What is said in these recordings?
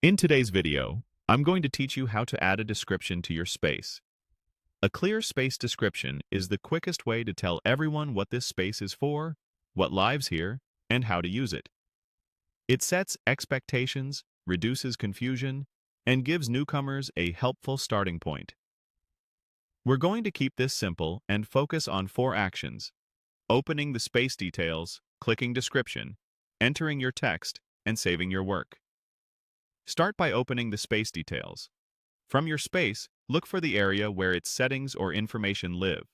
In today's video, I'm going to teach you how to add a description to your space. A clear space description is the quickest way to tell everyone what this space is for, what lives here, and how to use it. It sets expectations, reduces confusion, and gives newcomers a helpful starting point. We're going to keep this simple and focus on 4 actions: opening the space details, clicking description, entering your text, and saving your work. Start by opening the space details. From your space, look for the area where its settings or information live.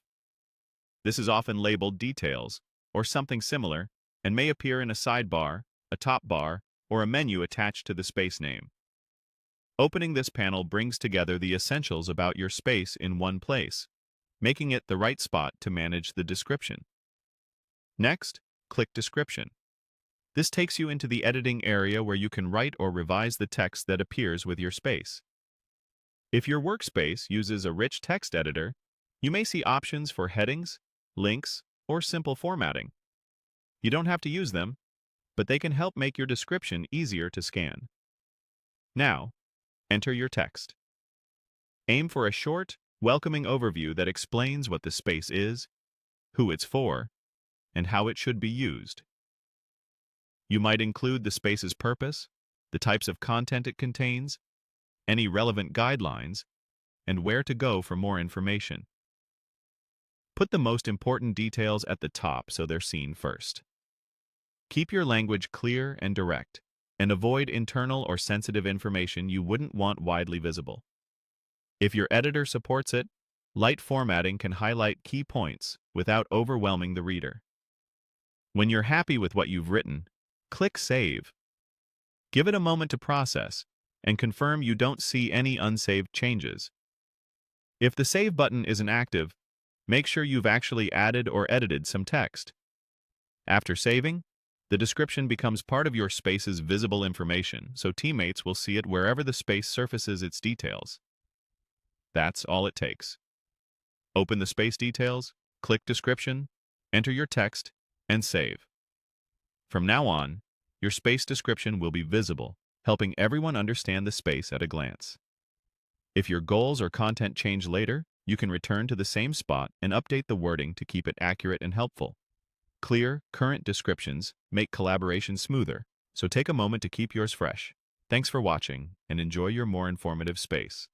This is often labeled Details, or something similar, and may appear in a sidebar, a top bar, or a menu attached to the space name. Opening this panel brings together the essentials about your space in one place, making it the right spot to manage the description. Next, click Description. This takes you into the editing area where you can write or revise the text that appears with your space. If your workspace uses a rich text editor, you may see options for headings, links, or simple formatting. You don't have to use them, but they can help make your description easier to scan. Now, enter your text. Aim for a short, welcoming overview that explains what the space is, who it's for, and how it should be used. You might include the space's purpose, the types of content it contains, any relevant guidelines, and where to go for more information. Put the most important details at the top so they're seen first. Keep your language clear and direct, and avoid internal or sensitive information you wouldn't want widely visible. If your editor supports it, light formatting can highlight key points without overwhelming the reader. When you're happy with what you've written, click Save. Give it a moment to process, and confirm you don't see any unsaved changes. If the Save button isn't active, make sure you've actually added or edited some text. After saving, the description becomes part of your space's visible information, so teammates will see it wherever the space surfaces its details. That's all it takes. Open the space details, click Description, enter your text, and save. From now on, your space description will be visible, helping everyone understand the space at a glance. If your goals or content change later, you can return to the same spot and update the wording to keep it accurate and helpful. Clear, current descriptions make collaboration smoother, so take a moment to keep yours fresh. Thanks for watching, and enjoy your more informative space.